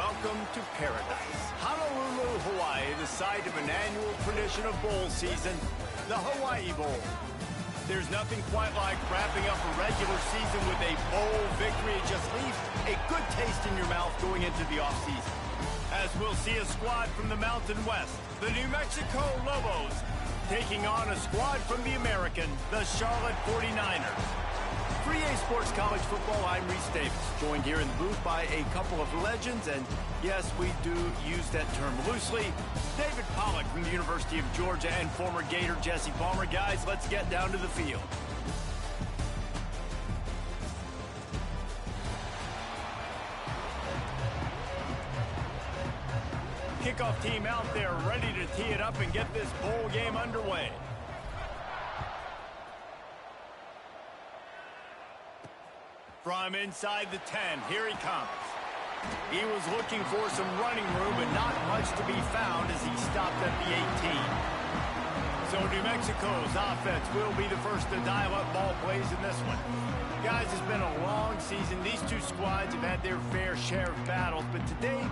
welcome to paradise. Honolulu, Hawaii, the site of an annual tradition of bowl season, the Hawaii Bowl. There's nothing quite like wrapping up a regular season with a bowl victory. It just leaves a good taste in your mouth going into the offseason. As we'll see a squad from the Mountain West, the New Mexico Lobos, taking on a squad from the American, the Charlotte 49ers. For EA Sports College Football, I'm Reese Davis, joined here in the booth by a couple of legends, and yes, we do use that term loosely. David Pollack from the University of Georgia and former Gator Jesse Palmer. Guys, let's get down to the field. Kickoff team out there ready to tee it up and get this bowl game underway. From inside the 10, here he comes. He was looking for some running room, but not much to be found as he stopped at the 18. So New Mexico's offense will be the first to dial up ball plays in this one. Guys, it's been a long season. These two squads have had their fair share of battles, but today,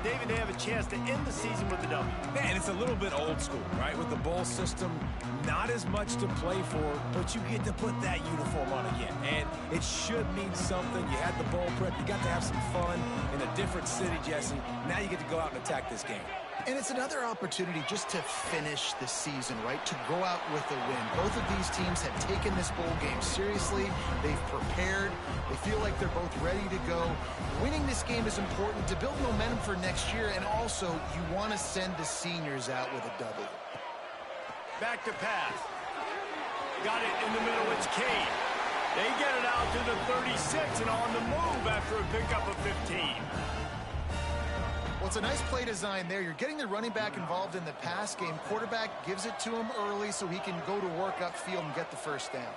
David, they have a chance to end the season with a W. Man, it's a little bit old school, right? With the bowl system, not as much to play for, but you get to put that uniform on again. And it should mean something. You had the bowl prep. You got to have some fun in a different city, Jesse. Now you get to go out and attack this game. And it's another opportunity just to finish the season, right? To go out with a win. Both of these teams have taken this bowl game seriously. They've prepared. They feel like they're both ready to go. Winning this game is important to build momentum for next year, and also you want to send the seniors out with a W. Back to pass. Got it in the middle. It's Kane. They get it out to the 36 and on the move after a pickup of 15. Well, it's a nice play design there. You're getting the running back involved in the pass game. Quarterback gives it to him early so he can go to work upfield and get the first down.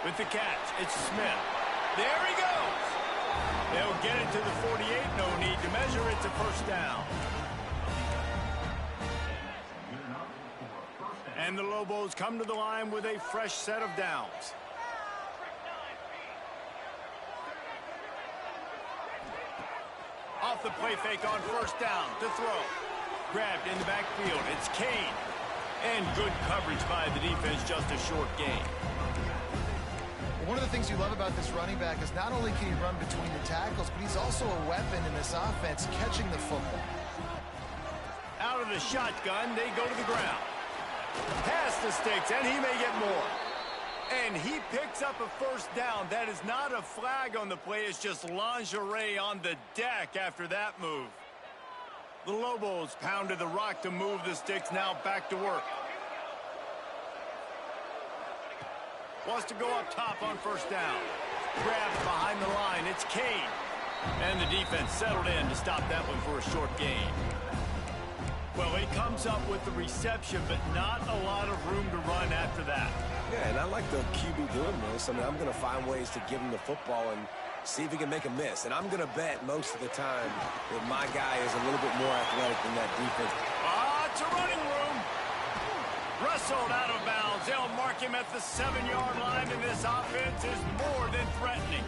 With the catch, it's Smith. There he goes. They'll get it to the 48. No need to measure. It's a first down. And the Lobos come to the line with a fresh set of downs. Off the play fake on first down to throw. Grabbed in the backfield. It's Kane. And good coverage by the defense, just a short gain. One of the things you love about this running back is not only can he run between the tackles, but he's also a weapon in this offense, catching the football. Out of the shotgun, they go to the ground. Pass the sticks, and he may get more. And he picks up a first down. That is not a flag on the play. It's just lingerie on the deck after that move. The Lobos pounded the rock to move the sticks. Now back to work. Wants to go up top on first down. Grabbed behind the line. It's Kane. And the defense settled in to stop that one for a short gain. Well, he comes up with the reception, but not a lot of room to run after that. Yeah, and I like the QB doing this. I mean, I'm going to find ways to give him the football and see if he can make a miss. And I'm going to bet most of the time that my guy is a little bit more athletic than that defense. It's a running room. Wrestled out of bounds. They'll mark him at the 7-yard line, and this offense is more than threatening.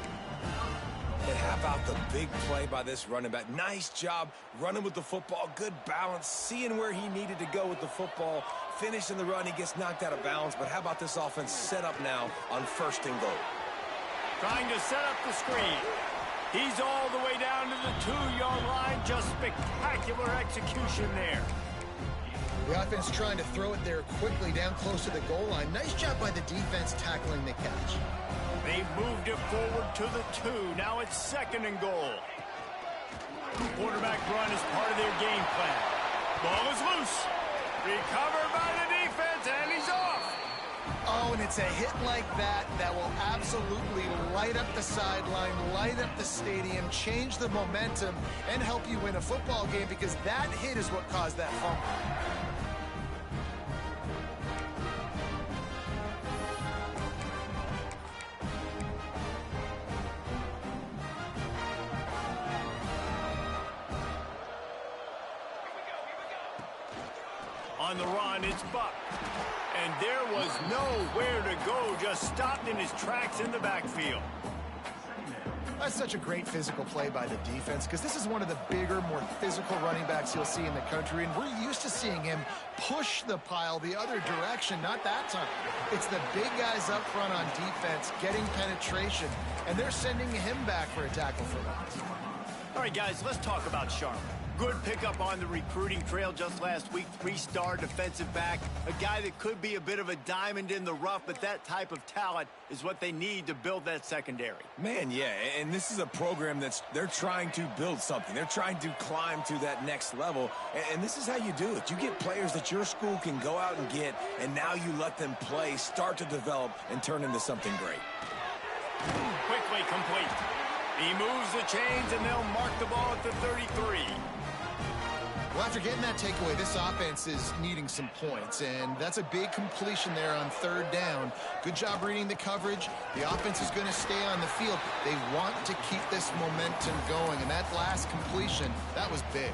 And how about the big play by this running back? Nice job running with the football. Good balance, seeing where he needed to go with the football. Finishing the run, he gets knocked out of bounds. But how about this offense set up now on first and goal? Trying to set up the screen. He's all the way down to the 2-yard line. Just spectacular execution there. The offense trying to throw it there quickly down close to the goal line. Nice job by the defense tackling the catch. They've moved it forward to the 2. Now it's second and goal. Quarterback run is part of their game plan. Ball is loose. Recovered by the defense, and he's off. Oh, and it's a hit like that that will absolutely light up the sideline, light up the stadium, change the momentum, and help you win a football game, because that hit is what caused that fumble. On the run, it's Buck. And there was nowhere to go, just stopped in his tracks in the backfield. That's such a great physical play by the defense because this is one of the bigger, more physical running backs you'll see in the country, and we're used to seeing him push the pile the other direction. Not that time. It's the big guys up front on defense getting penetration, and they're sending him back for a tackle for loss. All right, guys, let's talk about Sharp. Good pickup on the recruiting trail just last week. 3-star defensive back. A guy that could be a bit of a diamond in the rough, but that type of talent is what they need to build that secondary. Man, yeah, and this is a program they're trying to build something. They're trying to climb to that next level, and this is how you do it. You get players that your school can go out and get, and now you let them play, start to develop, and turn into something great. Quickly complete. He moves the chains, and they'll mark the ball at the 33. Well, after getting that takeaway, this offense is needing some points, and that's a big completion there on 3rd down. Good job reading the coverage. The offense is going to stay on the field. They want to keep this momentum going, and that last completion, that was big.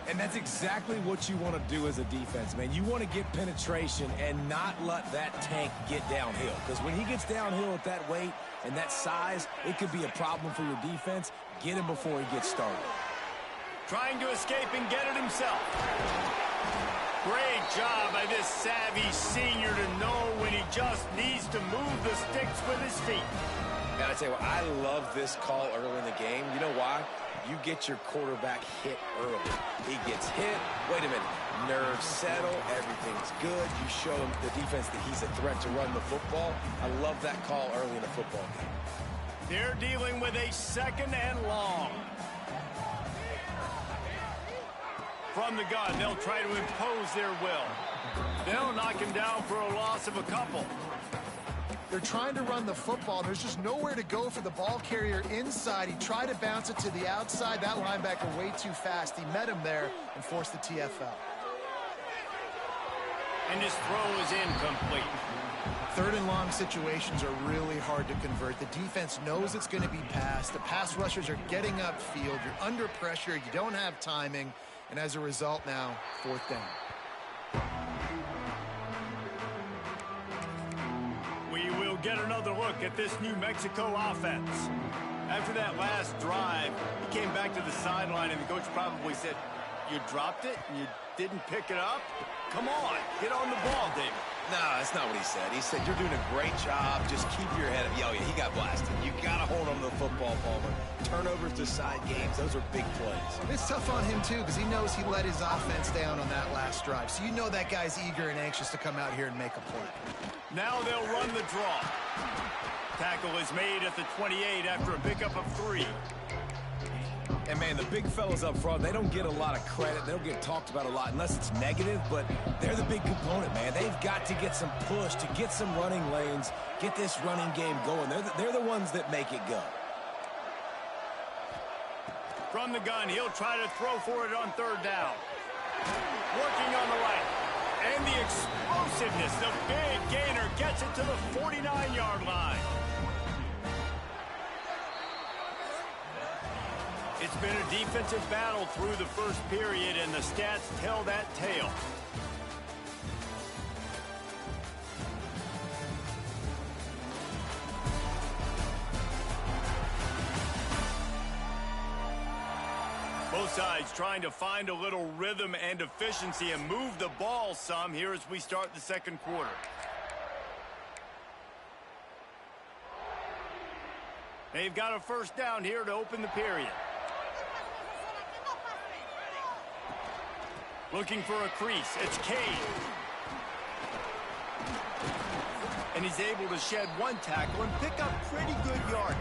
And that's exactly what you want to do as a defense, man. You want to get penetration and not let that tank get downhill, because when he gets downhill at that weight and that size, it could be a problem for your defense. Get him before he gets started. Trying to escape and get it himself. Great job by this savvy senior to know when he just needs to move the sticks with his feet. And I tell you what, I love this call early in the game. You know why? You get your quarterback hit early. He gets hit. Wait a minute. Nerves settle. Everything's good. You show him the defense that he's a threat to run the football. I love that call early in the football game. They're dealing with a 2nd and long. From the gun, they'll try to impose their will. They'll knock him down for a loss of a couple. They're trying to run the football. There's just nowhere to go for the ball carrier inside. He tried to bounce it to the outside. That linebacker way too fast. He met him there and forced the TFL. And his throw is incomplete. 3rd and long situations are really hard to convert. The defense knows it's going to be passed. The pass rushers are getting upfield. You're under pressure. You don't have timing. And as a result now, 4th down. We will get another look at this New Mexico offense. After that last drive, he came back to the sideline, and the coach probably said, "You dropped it? You didn't pick it up? Come on, get on the ball, David." No, that's not what he said. He said, "You're doing a great job. Just keep your head up." Oh, yeah, he got blasted. You got to hold on to the football, Palmer. Turnovers decide games. Those are big plays. It's tough on him, too, because he knows he let his offense down on that last drive. So you know that guy's eager and anxious to come out here and make a play. Now they'll run the draw. Tackle is made at the 28 after a pickup of 3. And, man, the big fellas up front, they don't get a lot of credit. They don't get talked about a lot unless it's negative, but they're the big component, man. They've got to get some push, to get some running lanes, get this running game going. They're the ones that make it go. From the gun, he'll try to throw for it on 3rd down. Working on the right. And the explosiveness, the big gainer gets it to the 49-yard line. It's been a defensive battle through the first period, and the stats tell that tale. Both sides trying to find a little rhythm and efficiency and move the ball some here as we start the 2nd quarter. They've got a 1st down here to open the period. Looking for a crease. It's Cade. And he's able to shed 1 tackle and pick up pretty good yardage.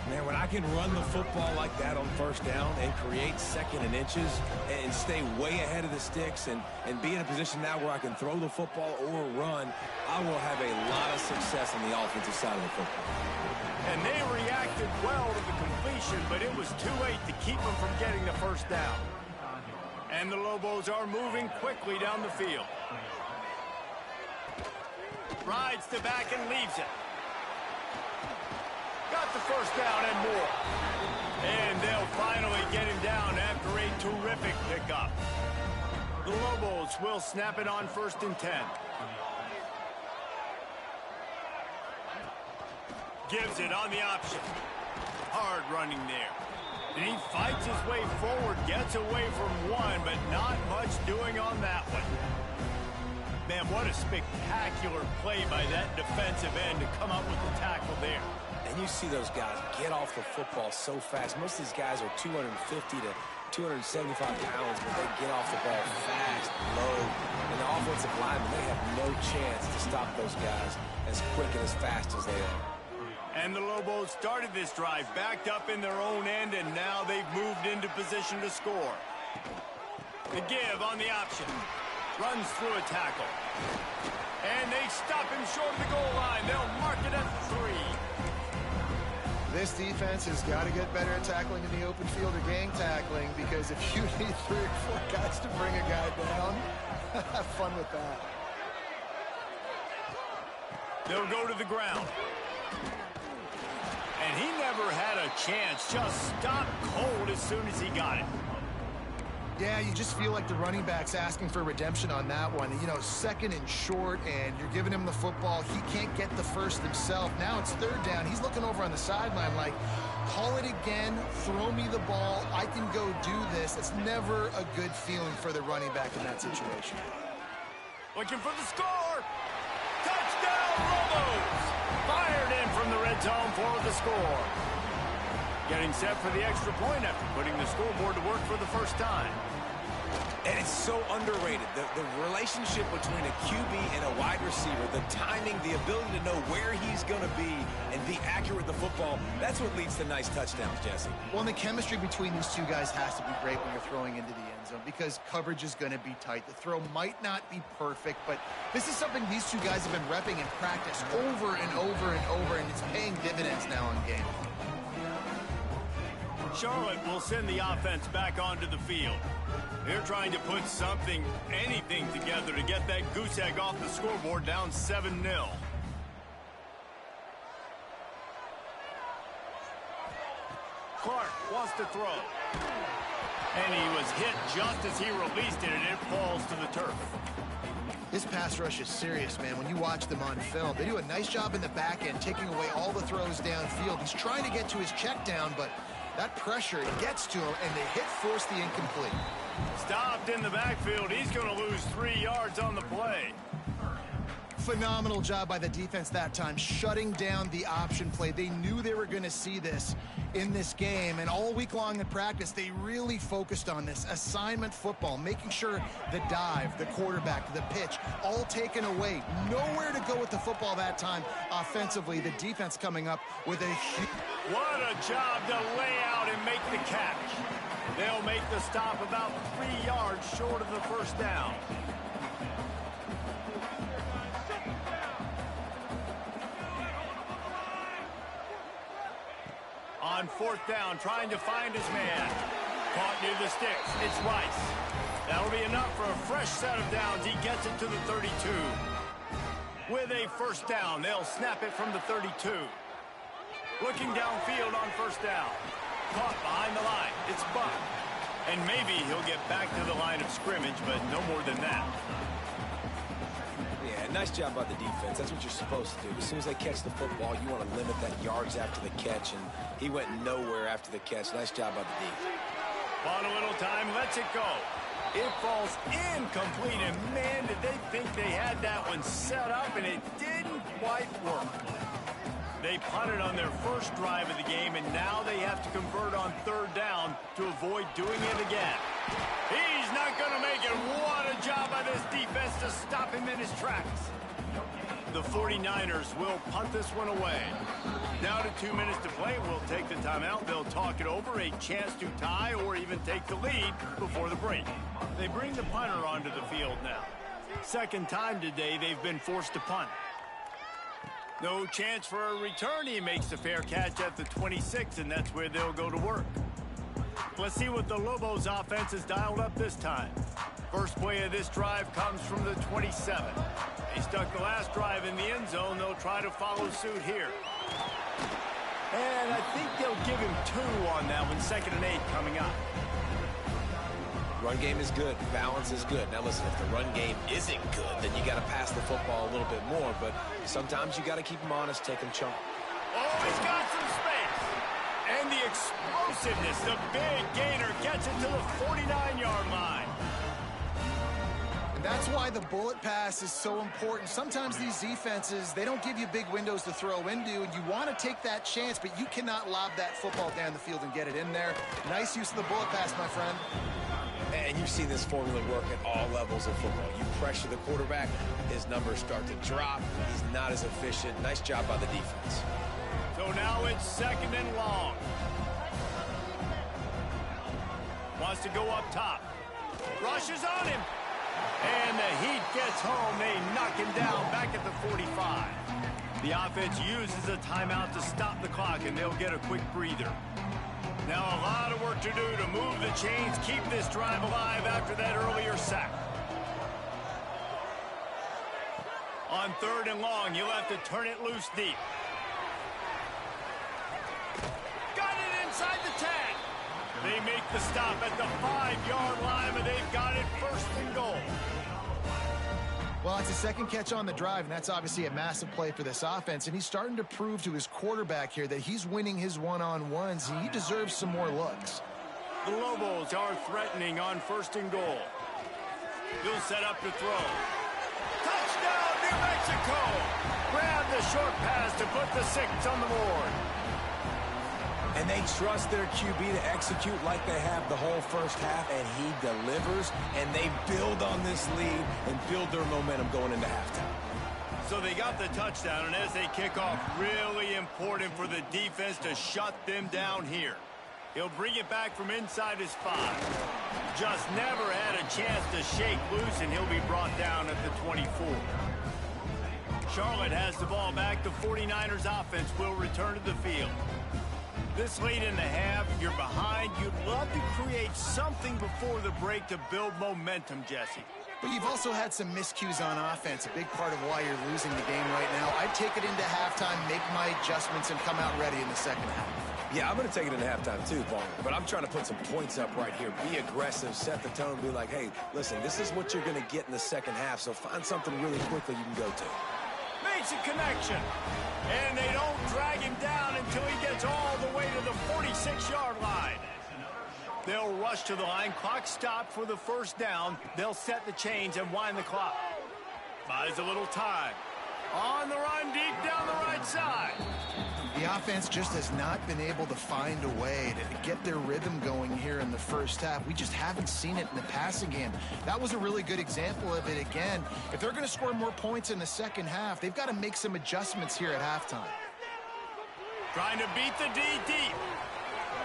Man, when I can run the football like that on 1st down and create 2nd and inches and stay way ahead of the sticks and be in a position now where I can throw the football or run, I will have a lot of success on the offensive side of the football. And they reacted well to the completion, but it was too late to keep them from getting the 1st down. And the Lobos are moving quickly down the field. Rides to back and leaves it. Got the 1st down and more. And they'll finally get him down after a terrific pickup. The Lobos will snap it on 1st and 10. Gives it on the option. Hard running there. And he fights his way forward, gets away from one, but not much doing on that one. Man, what a spectacular play by that defensive end to come up with the tackle there. And you see those guys get off the football so fast. Most of these guys are 250 to 275 pounds, but they get off the ball fast, low. And the offensive linemen, they have no chance to stop those guys as quick and as fast as they are. And the Lobos started this drive backed up in their own end, and now they've moved into position to score. The give on the option. Runs through a tackle. And they stop him short of the goal line. They'll mark it at the 3. This defense has got to get better at tackling in the open field or gang tackling, because if you need 3 or 4 guys to bring a guy down, have fun with that. They'll go to the ground. And he never had a chance. Just stopped cold as soon as he got it. Yeah, you just feel like the running back's asking for redemption on that one. You know, second and short, and you're giving him the football. He can't get the first himself. Now it's 3rd down. He's looking over on the sideline like, call it again, throw me the ball, I can go do this. It's never a good feeling for the running back in that situation. Looking for the score. Touchdown, Lobos! Fired in from the red zone for the score. Getting set for the extra point after putting the scoreboard to work for the first time. And it's so underrated. The relationship between a QB and a wide receiver, the timing, the ability to know where he's going to be and be accurate with the football, that's what leads to nice touchdowns, Jesse. Well, and the chemistry between these two guys has to be great when you're throwing into the end zone, because coverage is going to be tight. The throw might not be perfect, but this is something these two guys have been repping in practice over and over and over, and it's paying dividends now in game. Charlotte will send the offense back onto the field. They're trying to put something, anything together to get that goose egg off the scoreboard, down 7-0. Clark wants to throw. And he was hit just as he released it, and it falls to the turf. This pass rush is serious, man. When you watch them on film, they do a nice job in the back end, taking away all the throws downfield. He's trying to get to his check down, but that pressure gets to him, and they force the incomplete. Stopped in the backfield. He's going to lose 3 yards on the play. Phenomenal job by the defense that time, shutting down the option play. They knew they were going to see this in this game, and all week long in practice, they really focused on this assignment football, making sure the dive, the quarterback, the pitch, all taken away. Nowhere to go with the football that time offensively. The defense coming up with a huge... What a job to lay out and make the catch. They'll make the stop about 3 yards short of the first down. On 4th down, trying to find his man. Caught near the sticks. It's Rice. That'll be enough for a fresh set of downs. He gets it to the 32. With a first down, they'll snap it from the 32. Looking downfield on 1st down. Caught behind the line. It's Buck. And maybe he'll get back to the line of scrimmage, but no more than that. Yeah, nice job by the defense. That's what you're supposed to do. As soon as they catch the football, you want to limit that yards after the catch, and he went nowhere after the catch. Nice job by the defense. Bought a little time, lets it go. It falls incomplete, and man, did they think they had that one set up, and it didn't quite work. They punted on their first drive of the game, and now they have to convert on 3rd down to avoid doing it again. He's not going to make it. What a job by this defense to stop him in his tracks. The 49ers will punt this one away. Down to 2 minutes to play. We'll take the timeout. They'll talk it over. A chance to tie or even take the lead before the break. They bring the punter onto the field now. Second time today they've been forced to punt. No chance for a return. He makes the fair catch at the 26, and that's where they'll go to work. Let's see what the Lobos offense has dialed up this time. First play of this drive comes from the 27. They stuck the last drive in the end zone. They'll try to follow suit here. And I think they'll give him 2 on that one. 2nd and 8 coming up. Run game is good. Balance is good. Now, listen, if the run game isn't good, then you got to pass the football a little bit more. But sometimes you got to keep them honest, take them chunk. Oh, he's got some space. And the explosiveness, the big gainer gets it to the 49-yard line. And that's why the bullet pass is so important. Sometimes these defenses, they don't give you big windows to throw into, and you want to take that chance, but you cannot lob that football down the field and get it in there. Nice use of the bullet pass, my friend. And you've seen this formula work at all levels of football. You pressure the quarterback, his numbers start to drop. He's not as efficient. Nice job by the defense. So now it's 2nd and long. Wants to go up top. Rushes on him. And the heat gets home. They knock him down back at the 45. The offense uses a timeout to stop the clock, and they'll get a quick breather. Now a lot of work to do to move the chains, keep this drive alive after that earlier sack. On 3rd and long, you'll have to turn it loose deep. Got it inside the 10. They make the stop at the 5-yard line, but they've got it 1st and goal. Well, it's a second catch on the drive, and that's obviously a massive play for this offense. And he's starting to prove to his quarterback here that he's winning his one-on-ones, and he deserves some more looks. The Lobos are threatening on 1st and goal. He'll set up to throw. Touchdown, New Mexico! Grab the short pass to put the 6 on the board. And they trust their QB to execute like they have the whole first half, and he delivers, and they build on this lead and build their momentum going into halftime. So they got the touchdown, and as they kick off, really important for the defense to shut them down here. He'll bring it back from inside his 5. Just never had a chance to shake loose, and he'll be brought down at the 24. Charlotte has the ball back. The 49ers offense will return to the field. This late in the half, you're behind. You'd love to create something before the break to build momentum, Jesse. But you've also had some miscues on offense, a big part of why you're losing the game right now. I'd take it into halftime, make my adjustments, and come out ready in the second half. Yeah, I'm going to take it into halftime too, Paul. But I'm trying to put some points up right here. Be aggressive, set the tone, be like, hey, listen, this is what you're going to get in the second half, so find something really quickly you can go to. Makes a connection. And they don't drag him down until he gets all the way to the 46-yard line. They'll rush to the line. Clock stopped for the 1st down. They'll set the chains and wind the clock. Buys a little time. On the run, deep down the right side. The offense just has not been able to find a way to get their rhythm going here in the first half. We just haven't seen it in the passing game. That was a really good example of it again. If they're going to score more points in the second half, they've got to make some adjustments here at halftime. Trying to beat the D deep.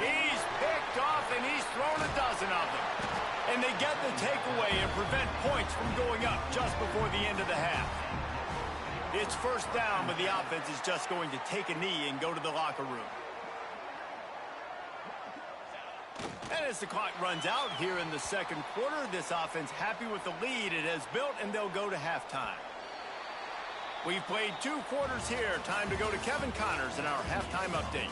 He's picked off, and he's thrown a dozen of them. And they get the takeaway and prevent points from going up just before the end of the half. It's 1st down, but the offense is just going to take a knee and go to the locker room. And as the clock runs out here in the 2nd quarter, this offense happy with the lead it has built, and they'll go to halftime. We've played 2 quarters here. Time to go to Kevin Connors in our halftime update.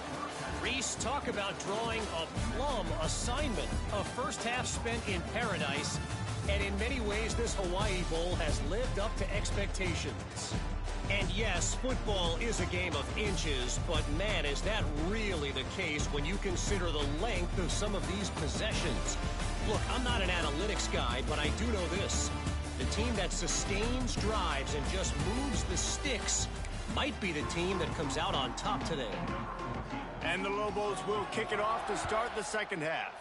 Reese, talk about drawing a plum assignment. A first half spent in paradise, and in many ways this Hawaii Bowl has lived up to expectations. And yes, football is a game of inches, but man, is that really the case when you consider the length of some of these possessions. Look, I'm not an analytics guy, but I do know this. The team that sustains drives and just moves the sticks might be the team that comes out on top today. And the Lobos will kick it off to start the second half.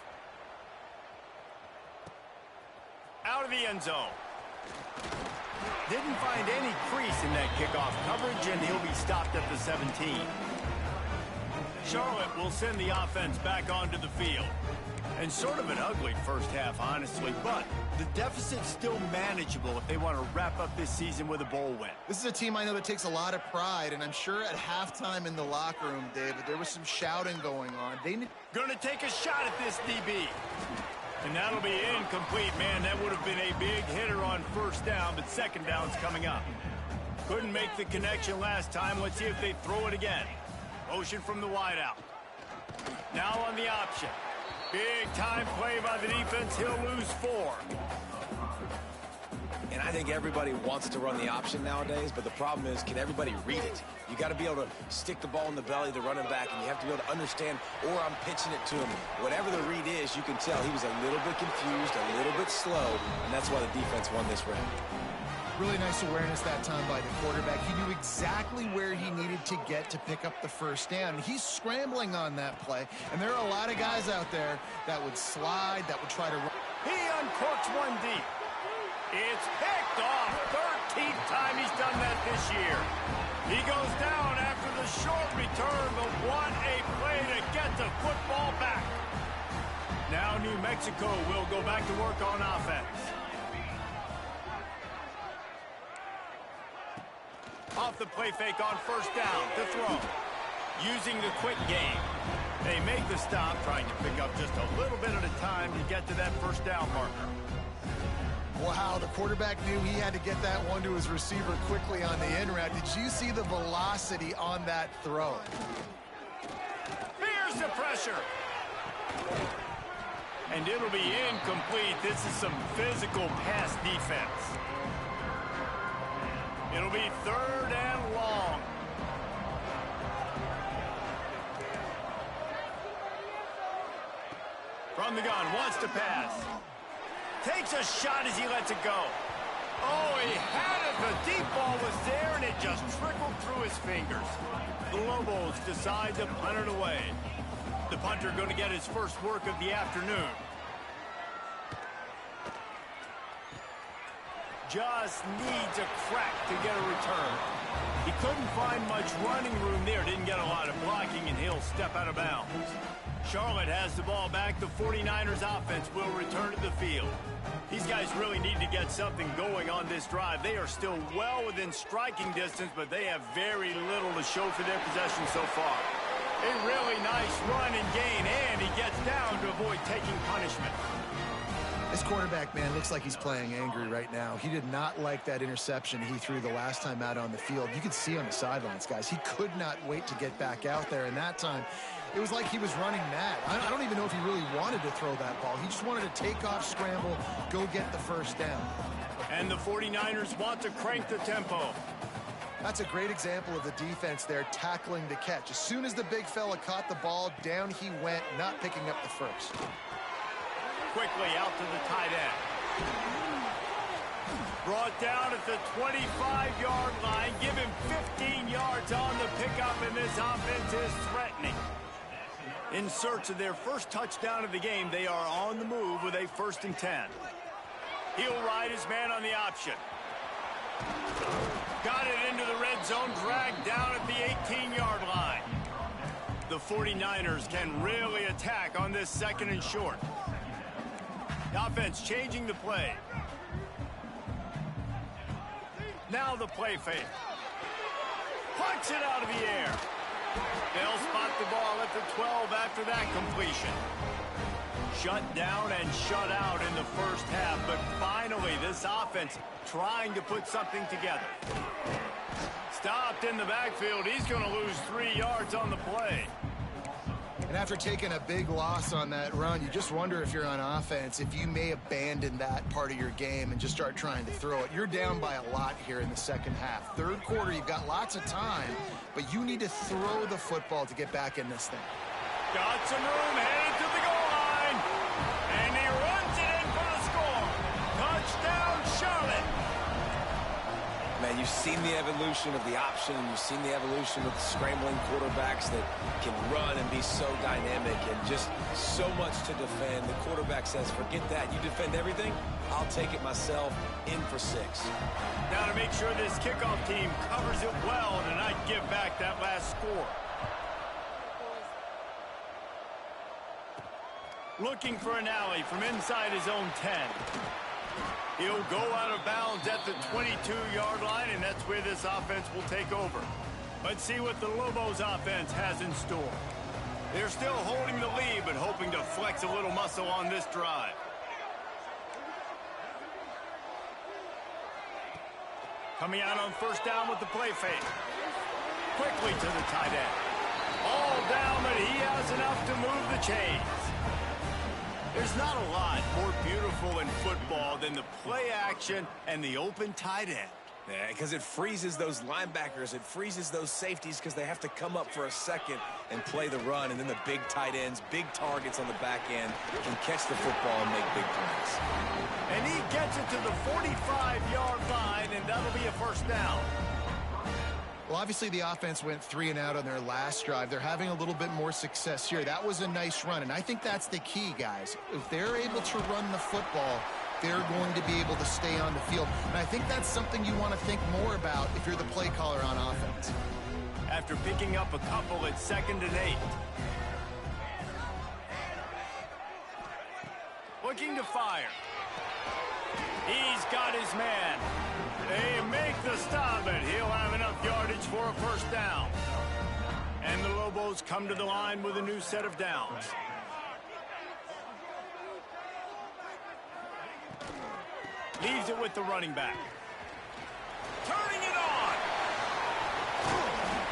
Out of the end zone. Didn't find any crease in that kickoff coverage, and he'll be stopped at the 17. Charlotte will send the offense back onto the field. And sort of an ugly first half, honestly, but the deficit's still manageable if they want to wrap up this season with a bowl win. This is a team I know that takes a lot of pride, and I'm sure at halftime in the locker room, David, there was some shouting going on. Gonna take a shot at this DB. And that'll be incomplete, man. That would have been a big hitter on first down, but second down's coming up. Couldn't make the connection last time. Let's see if they throw it again. Motion from the wideout. Now on the option. Big time play by the defense. He'll lose 4. And I think everybody wants to run the option nowadays, but the problem is, can everybody read it? You got to be able to stick the ball in the belly of the running back, and you have to be able to understand, or I'm pitching it to him. Whatever the read is, you can tell he was a little bit confused, a little bit slow, and that's why the defense won this round. Really nice awareness that time by the quarterback. He knew exactly where he needed to get to pick up the first down. He's scrambling on that play, and there are a lot of guys out there that would slide, that would try to run. He uncorks one deep. It's picked off. 13th time he's done that this year. He goes down after the short return, but what a play to get the football back. Now New Mexico will go back to work on offense. Off the play fake on first down to throw. Using the quick game. They make the stop, trying to pick up just a little bit at a time to get to that first down marker. Wow, the quarterback knew he had to get that one to his receiver quickly on the in route. Did you see the velocity on that throw? Here's the pressure. And it'll be incomplete. This is some physical pass defense. It'll be 3rd and long. From the gun, wants to pass. Takes a shot as he lets it go. Oh, he had it. The deep ball was there, and it just trickled through his fingers. The Lobos decide to punt it away. The punter going to get his first work of the afternoon. Just needs a crack to get a return. He couldn't find much running room there. Didn't get a lot of blocking, and he'll step out of bounds. Charlotte has the ball back. The 49ers offense will return to the field. These guys really need to get something going on this drive. They are still well within striking distance, but they have very little to show for their possession so far. A really nice run and gain, and he gets down to avoid taking punishment. This quarterback, man, looks like he's playing angry right now. He did not like that interception he threw the last time out on the field. You could see on the sidelines, guys. He could not wait to get back out there, and that time it was like he was running mad. I don't even know if he really wanted to throw that ball. He just wanted to take off, scramble, go get the first down. And the 49ers want to crank the tempo. That's a great example of the defense there tackling the catch. As soon as the big fella caught the ball, down he went, not picking up the first. Quickly out to the tight end. Brought down at the 25-yard line. Give him 15 yards on the pickup, and this offense is threatening. In search of their first touchdown of the game, they are on the move with a 1st and 10. He'll ride his man on the option. Got it into the red zone, dragged down at the 18-yard line. The 49ers can really attack on this 2nd and short. The offense changing the play. Now the play fake. Punch it out of the air. They'll spot the ball at the 12 after that completion. Shut down and shut out in the first half, but finally this offense trying to put something together. Stopped in the backfield. He's going to lose 3 yards on the play. And after taking a big loss on that run, you just wonder if you're on offense, if you may abandon that part of your game and just start trying to throw it. You're down by a lot here in the second half. Third quarter, you've got lots of time, but you need to throw the football to get back in this thing. Got some room, headed to the goal line, and he runs it in for the score. Touchdown, Charlotte. Man, you've seen the evolution of the option, and you've seen the evolution of the scrambling quarterbacks that can run and be so dynamic and just so much to defend. The quarterback says, forget that. You defend everything, I'll take it myself, in for 6. Now to make sure this kickoff team covers it well and not give back that last score. Looking for an alley from inside his own 10. He'll go out of bounds at the 22-yard line, and that's where this offense will take over. Let's see what the Lobos offense has in store. They're still holding the lead, but hoping to flex a little muscle on this drive. Coming out on first down with the play fake. Quickly to the tight end. All down, but he has enough to move the chains. There's not a lot more beautiful in football than the play action and the open tight end. Yeah, because it freezes those linebackers. It freezes those safeties because they have to come up for a second and play the run. And then the big tight ends, big targets on the back end can catch the football and make big plays. And he gets it to the 45-yard line, and that'll be a first down. Well, obviously the offense went 3 and out on their last drive. They're having a little bit more success here. That was a nice run, and I think that's the key, guys. If they're able to run the football, they're going to be able to stay on the field. And I think that's something you want to think more about if you're the play caller on offense. After picking up a couple at 2nd and 8. Looking to fire. He's got his man. They make the stop, and he'll have enough yardage for a first down. And the Lobos come to the line with a new set of downs. Leaves it with the running back. Turning it on.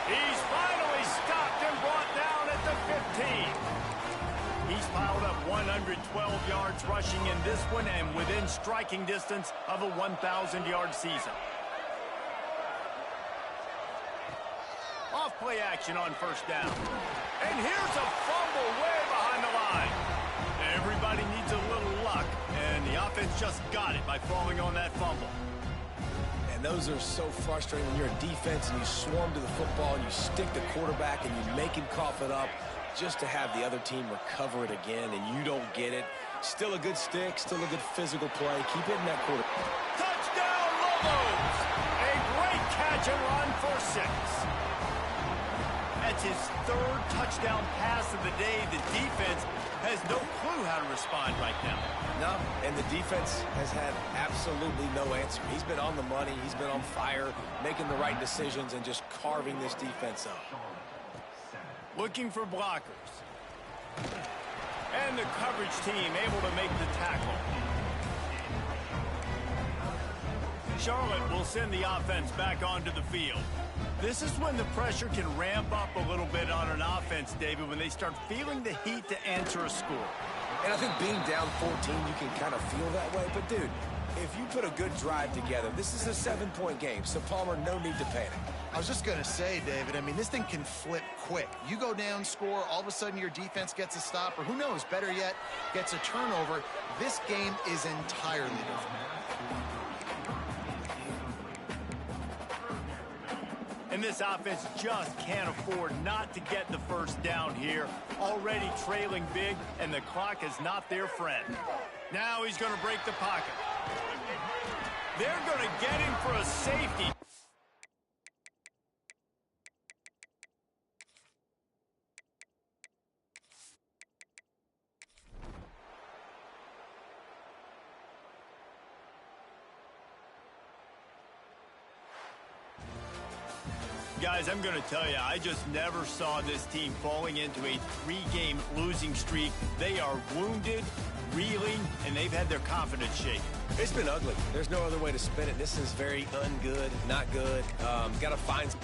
He's finally stopped and brought down at the 15. He's piled up 112 yards rushing in this one and within striking distance of a 1,000-yard season. Off play action on first down. And here's a fumble way behind the line. Everybody needs a little luck, and the offense just got it by falling on that fumble. And those are so frustrating when you're a defense and you swarm to the football and you stick the quarterback and you make him cough it up just to have the other team recover it again and you don't get it. Still a good stick, still a good physical play. Keep hitting that quarterback. Touchdown, Lobos! A great catch and run for 6. That's his 3rd touchdown pass of the day. The defense has no clue how to respond right now. No, and the defense has had absolutely no answer. He's been on the money. He's been on fire, making the right decisions and just carving this defense up. Looking for blockers. And the coverage team able to make the tackle. Charlotte will send the offense back onto the field. This is when the pressure can ramp up a little bit on an offense, David, when they start feeling the heat to answer a score. And I think being down 14, you can kind of feel that way. But, dude, if you put a good drive together, this is a 7-point game. So, Palmer, no need to panic. I was just going to say, David, I mean, this thing can flip quick. You go down, score, all of a sudden your defense gets a stop, or who knows, better yet, gets a turnover. This game is entirely different. And this offense just can't afford not to get the first down here. Already trailing big, and the clock is not their friend. Now he's going to break the pocket. They're going to get him for a safety. Guys, I'm going to tell you, I just never saw this team falling into a 3-game losing streak. They are wounded, reeling, and they've had their confidence shaken. It's been ugly. There's no other way to spin it. This is very ungood, not good. Got to find